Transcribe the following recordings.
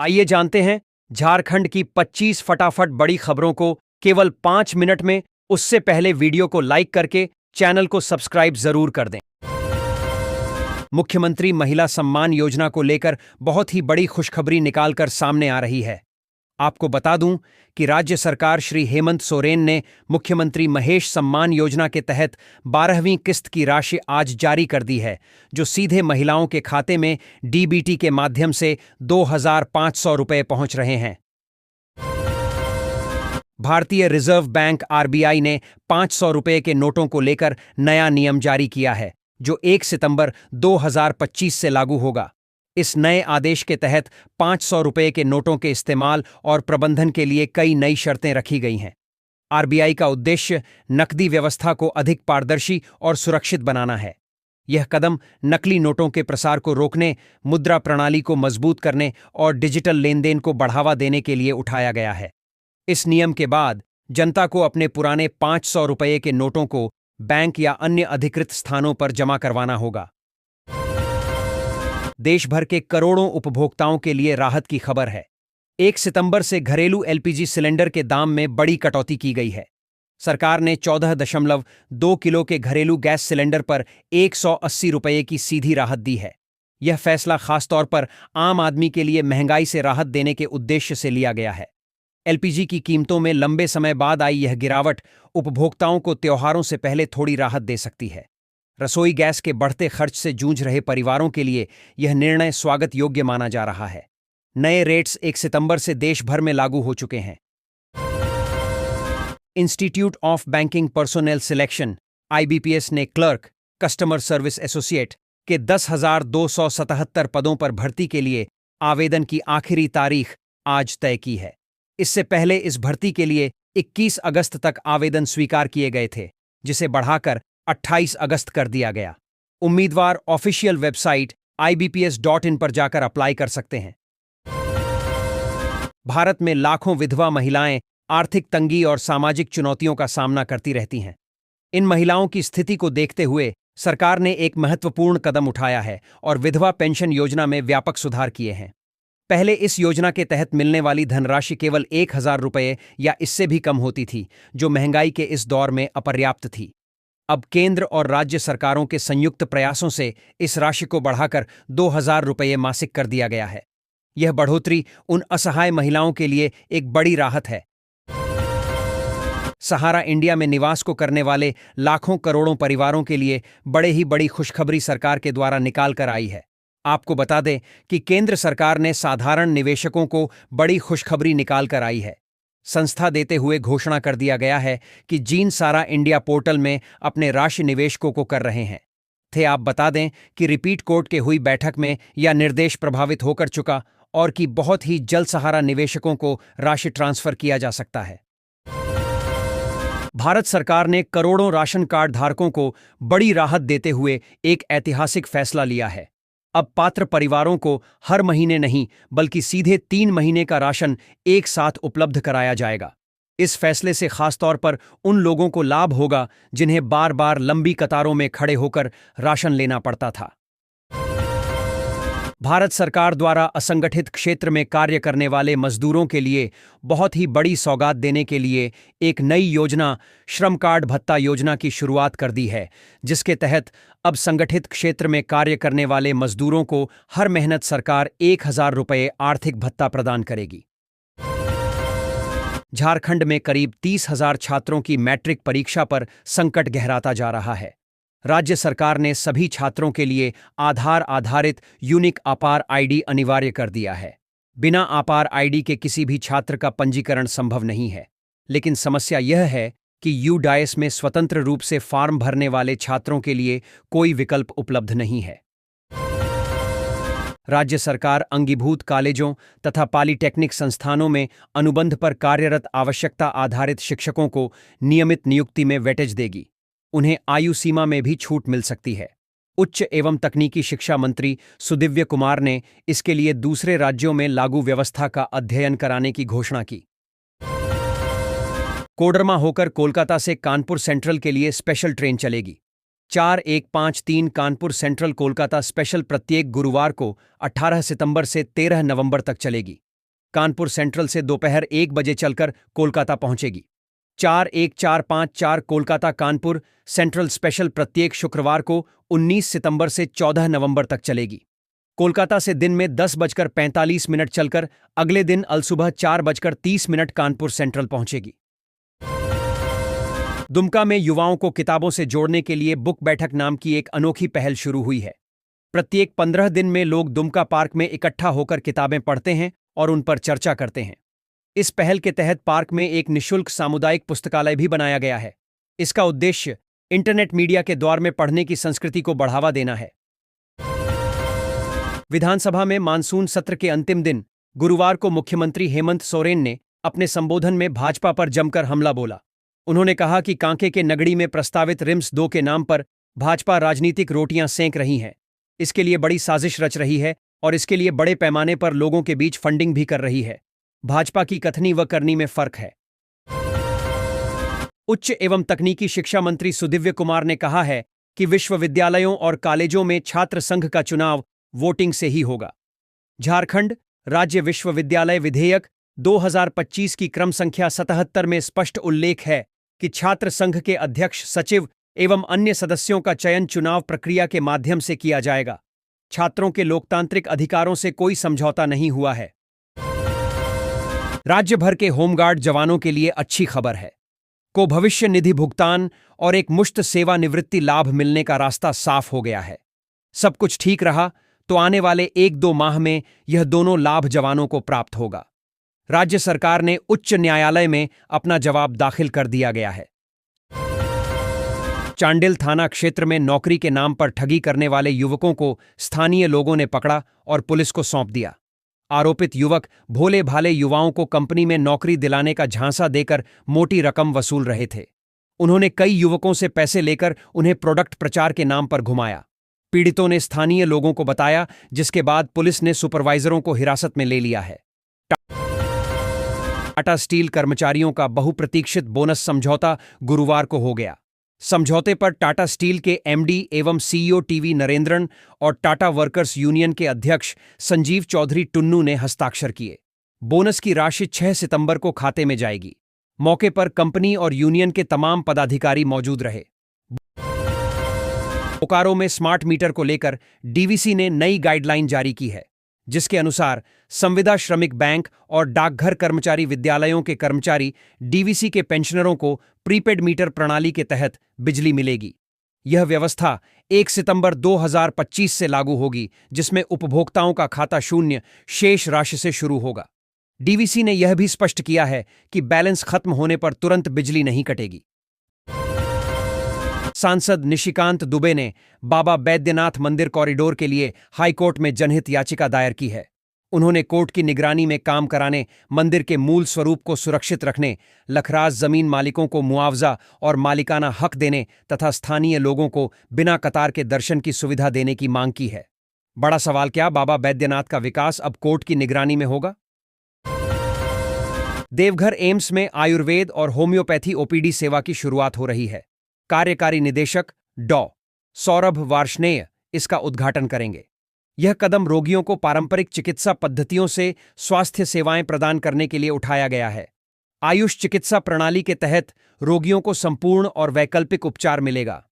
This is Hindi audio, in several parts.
आइए जानते हैं झारखंड की 25 फटाफट बड़ी खबरों को केवल 5 मिनट में। उससे पहले वीडियो को लाइक करके चैनल को सब्सक्राइब जरूर कर दें। मुख्यमंत्री महिला सम्मान योजना को लेकर बहुत ही बड़ी खुशखबरी निकालकर सामने आ रही है। आपको बता दूं कि राज्य सरकार श्री हेमंत सोरेन ने मुख्यमंत्री महेश सम्मान योजना के तहत 12वीं किस्त की राशि आज जारी कर दी है, जो सीधे महिलाओं के खाते में डीबीटी के माध्यम से 2,500 रुपये पहुंच रहे हैं। भारतीय रिजर्व बैंक आरबीआई ने 500 रुपये के नोटों को लेकर नया नियम जारी किया है, जो 1 सितंबर 2025 से लागू होगा। इस नए आदेश के तहत 500 रुपये के नोटों के इस्तेमाल और प्रबंधन के लिए कई नई शर्तें रखी गई हैं। आरबीआई का उद्देश्य नकदी व्यवस्था को अधिक पारदर्शी और सुरक्षित बनाना है। यह कदम नकली नोटों के प्रसार को रोकने, मुद्रा प्रणाली को मजबूत करने और डिजिटल लेनदेन को बढ़ावा देने के लिए उठाया गया है। इस नियम के बाद जनता को अपने पुराने 500 रुपये के नोटों को बैंक या अन्य अधिकृत स्थानों पर जमा करवाना होगा। देश भर के करोड़ों उपभोक्ताओं के लिए राहत की खबर है। 1 सितंबर से घरेलू एलपीजी सिलेंडर के दाम में बड़ी कटौती की गई है। सरकार ने 14.2 किलो के घरेलू गैस सिलेंडर पर 180 रुपये की सीधी राहत दी है। यह फैसला खासतौर पर आम आदमी के लिए महंगाई से राहत देने के उद्देश्य से लिया गया है। एलपीजी की कीमतों में लंबे समय बाद आई यह गिरावट उपभोक्ताओं को त्योहारों से पहले थोड़ी राहत दे सकती है। रसोई गैस के बढ़ते खर्च से जूझ रहे परिवारों के लिए यह निर्णय स्वागत योग्य माना जा रहा है। नए रेट्स 1 सितंबर से देश भर में लागू हो चुके हैं। Institute of banking personnel selection (IBPS) ने क्लर्क, कस्टमर सर्विस एसोसिएट के 10,277 पदों पर भर्ती के लिए आवेदन की आखिरी तारीख आज तय की है। इससे पहले इस भर्ती के लिए 21 अगस्त तक आवेदन स्वीकार किए गए थे, जिसे बढ़ाकर 28 अगस्त कर दिया गया। उम्मीदवार ऑफिशियल वेबसाइट ibps.in पर जाकर अप्लाई कर सकते हैं। भारत में लाखों विधवा महिलाएं आर्थिक तंगी और सामाजिक चुनौतियों का सामना करती रहती हैं। इन महिलाओं की स्थिति को देखते हुए सरकार ने एक महत्वपूर्ण कदम उठाया है और विधवा पेंशन योजना में व्यापक सुधार किए हैं। पहले इस योजना के तहत मिलने वाली धनराशि केवल 1,000 रुपये या इससे भी कम होती थी, जो महंगाई के इस दौर में अपर्याप्त थी। अब केंद्र और राज्य सरकारों के संयुक्त प्रयासों से इस राशि को बढ़ाकर 2,000 रुपये मासिक कर दिया गया है। यह बढ़ोतरी उन असहाय महिलाओं के लिए एक बड़ी राहत है। सहारा इंडिया में निवास को करने वाले लाखों करोड़ों परिवारों के लिए बड़ी खुशखबरी सरकार के द्वारा निकाल कर आई है। आपको बता दें कि केंद्र सरकार ने साधारण निवेशकों को बड़ी खुशखबरी निकाल कर आई है। संस्था देते हुए घोषणा कर दिया गया है कि जीन सारा इंडिया पोर्टल में अपने राशि निवेशकों को कर रहे हैं। आप बता दें कि रिपीट कोर्ट के हुई बैठक में यह निर्देश प्रभावित होकर चुका और कि बहुत ही जल्द सहारा निवेशकों को राशि ट्रांसफर किया जा सकता है। भारत सरकार ने करोड़ों राशन कार्ड धारकों को बड़ी राहत देते हुए एक ऐतिहासिक फैसला लिया है। अब पात्र परिवारों को हर महीने नहीं बल्कि सीधे 3 महीने का राशन एक साथ उपलब्ध कराया जाएगा। इस फैसले से खासतौर पर उन लोगों को लाभ होगा जिन्हें बार बार लंबी कतारों में खड़े होकर राशन लेना पड़ता था। भारत सरकार द्वारा असंगठित क्षेत्र में कार्य करने वाले मजदूरों के लिए बहुत ही बड़ी सौगात देने के लिए एक नई योजना श्रम कार्ड भत्ता योजना की शुरुआत कर दी है, जिसके तहत अब संगठित क्षेत्र में कार्य करने वाले मजदूरों को हर मेहनत सरकार 1,000 रुपये आर्थिक भत्ता प्रदान करेगी। झारखंड में करीब 30,000 छात्रों की मैट्रिक परीक्षा पर संकट गहराता जा रहा है। राज्य सरकार ने सभी छात्रों के लिए आधार आधारित यूनिक अपार आईडी अनिवार्य कर दिया है। बिना अपार आईडी के किसी भी छात्र का पंजीकरण संभव नहीं है। लेकिन समस्या यह है कि यूडाइस में स्वतंत्र रूप से फॉर्म भरने वाले छात्रों के लिए कोई विकल्प उपलब्ध नहीं है। राज्य सरकार अंगीभूत कॉलेजों तथा पॉलिटेक्निक संस्थानों में अनुबंध पर कार्यरत आवश्यकता आधारित शिक्षकों को नियमित नियुक्ति में वेटेज देगी। उन्हें आयु सीमा में भी छूट मिल सकती है। उच्च एवं तकनीकी शिक्षा मंत्री सुदिव्य कुमार ने इसके लिए दूसरे राज्यों में लागू व्यवस्था का अध्ययन कराने की घोषणा की। कोडरमा होकर कोलकाता से कानपुर सेंट्रल के लिए स्पेशल ट्रेन चलेगी। 4153 कानपुर सेंट्रल कोलकाता स्पेशल प्रत्येक गुरुवार को 18 सितंबर से 13 नवंबर तक चलेगी। कानपुर सेंट्रल से दोपहर 1 बजे चलकर कोलकाता पहुंचेगी। 41454 कोलकाता कानपुर सेंट्रल स्पेशल प्रत्येक शुक्रवार को 19 सितंबर से 14 नवंबर तक चलेगी। कोलकाता से दिन में 10:45 चलकर अगले दिन अलसुबह 4:30 कानपुर सेंट्रल पहुंचेगी। दुमका में युवाओं को किताबों से जोड़ने के लिए बुक बैठक नाम की एक अनोखी पहल शुरू हुई है। प्रत्येक 15 दिन में लोग दुमका पार्क में इकट्ठा होकर किताबें पढ़ते हैं और उन पर चर्चा करते हैं। इस पहल के तहत पार्क में एक निःशुल्क सामुदायिक पुस्तकालय भी बनाया गया है। इसका उद्देश्य इंटरनेट मीडिया के द्वार में पढ़ने की संस्कृति को बढ़ावा देना है। विधानसभा में मानसून सत्र के अंतिम दिन गुरुवार को मुख्यमंत्री हेमंत सोरेन ने अपने संबोधन में भाजपा पर जमकर हमला बोला। उन्होंने कहा कि कांके के नगड़ी में प्रस्तावित रिम्स 2 के नाम पर भाजपा राजनीतिक रोटियां सेंक रही है। इसके लिए बड़ी साजिश रच रही है और इसके लिए बड़े पैमाने पर लोगों के बीच फंडिंग भी कर रही है। भाजपा की कथनी व करनी में फर्क है। उच्च एवं तकनीकी शिक्षा मंत्री सुदिव्य कुमार ने कहा है कि विश्वविद्यालयों और कॉलेजों में छात्र संघ का चुनाव वोटिंग से ही होगा। झारखंड राज्य विश्वविद्यालय विधेयक 2025 की क्रम संख्या 77 में स्पष्ट उल्लेख है कि छात्र संघ के अध्यक्ष, सचिव एवं अन्य सदस्यों का चयन चुनाव प्रक्रिया के माध्यम से किया जाएगा। छात्रों के लोकतांत्रिक अधिकारों से कोई समझौता नहीं हुआ है। राज्य भर के होमगार्ड जवानों के लिए अच्छी खबर है। को भविष्य निधि भुगतान और एक मुश्त सेवानिवृत्ति लाभ मिलने का रास्ता साफ हो गया है। सब कुछ ठीक रहा तो आने वाले 1-2 माह में यह दोनों लाभ जवानों को प्राप्त होगा। राज्य सरकार ने उच्च न्यायालय में अपना जवाब दाखिल कर दिया गया है। चांडिल थाना क्षेत्र में नौकरी के नाम पर ठगी करने वाले युवकों को स्थानीय लोगों ने पकड़ा और पुलिस को सौंप दिया। आरोपित युवक भोले भाले युवाओं को कंपनी में नौकरी दिलाने का झांसा देकर मोटी रकम वसूल रहे थे। उन्होंने कई युवकों से पैसे लेकर उन्हें प्रोडक्ट प्रचार के नाम पर घुमाया। पीड़ितों ने स्थानीय लोगों को बताया, जिसके बाद पुलिस ने सुपरवाइजरों को हिरासत में ले लिया है। टाटा स्टील कर्मचारियों का बहुप्रतीक्षित बोनस समझौता गुरुवार को हो गया। समझौते पर टाटा स्टील के एमडी एवं सीईओ टीवी नरेंद्रन और टाटा वर्कर्स यूनियन के अध्यक्ष संजीव चौधरी टुन्नू ने हस्ताक्षर किए। बोनस की राशि 6 सितंबर को खाते में जाएगी। मौके पर कंपनी और यूनियन के तमाम पदाधिकारी मौजूद रहे। बोकारो में स्मार्ट मीटर को लेकर डीवीसी ने नई गाइडलाइन जारी की है, जिसके अनुसार संविदा श्रमिक बैंक और डाकघर कर्मचारी विद्यालयों के कर्मचारी डीवीसी के पेंशनरों को प्रीपेड मीटर प्रणाली के तहत बिजली मिलेगी। यह व्यवस्था 1 सितंबर 2025 से लागू होगी, जिसमें उपभोक्ताओं का खाता शून्य शेष राशि से शुरू होगा। डीवीसी ने यह भी स्पष्ट किया है कि बैलेंस खत्म होने पर तुरंत बिजली नहीं कटेगी। सांसद निशिकांत दुबे ने बाबा बैद्यनाथ मंदिर कॉरिडोर के लिए हाईकोर्ट में जनहित याचिका दायर की है। उन्होंने कोर्ट की निगरानी में काम कराने, मंदिर के मूल स्वरूप को सुरक्षित रखने, लखराज जमीन मालिकों को मुआवजा और मालिकाना हक देने तथा स्थानीय लोगों को बिना कतार के दर्शन की सुविधा देने की मांग की है। बड़ा सवाल, क्या बाबा बैद्यनाथ का विकास अब कोर्ट की निगरानी में होगा? देवघर एम्स में आयुर्वेद और होम्योपैथी ओपीडी सेवा की शुरुआत हो रही है। कार्यकारी निदेशक डॉ. सौरभ वार्ष्णेय इसका उद्घाटन करेंगे। यह कदम रोगियों को पारंपरिक चिकित्सा पद्धतियों से स्वास्थ्य सेवाएं प्रदान करने के लिए उठाया गया है। आयुष चिकित्सा प्रणाली के तहत रोगियों को संपूर्ण और वैकल्पिक उपचार मिलेगा।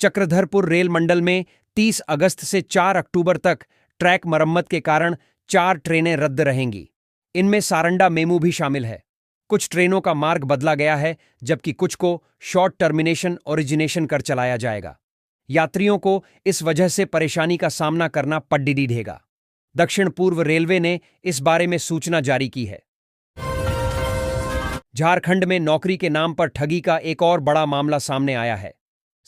चक्रधरपुर रेल मंडल में 30 अगस्त से 4 अक्टूबर तक ट्रैक मरम्मत के कारण 4 ट्रेनें रद्द रहेंगी। इनमें सारंडा मेमू भी शामिल है। कुछ ट्रेनों का मार्ग बदला गया है, जबकि कुछ को शॉर्ट टर्मिनेशन ओरिजिनेशन कर चलाया जाएगा। यात्रियों को इस वजह से परेशानी का सामना करना पड़ेगा। दक्षिण पूर्व रेलवे ने इस बारे में सूचना जारी की है। झारखंड में नौकरी के नाम पर ठगी का एक और बड़ा मामला सामने आया है।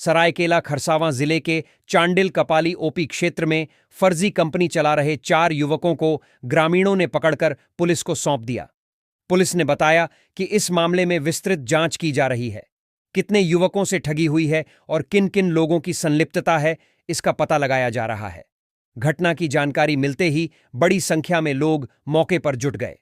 सरायकेला खरसावां जिले के चांडिल कपाली ओपी क्षेत्र में फर्जी कंपनी चला रहे 4 युवकों को ग्रामीणों ने पकड़कर पुलिस को सौंप दिया। पुलिस ने बताया कि इस मामले में विस्तृत जांच की जा रही है। कितने युवकों से ठगी हुई है और किन किन लोगों की संलिप्तता है, इसका पता लगाया जा रहा है। घटना की जानकारी मिलते ही बड़ी संख्या में लोग मौके पर जुट गए।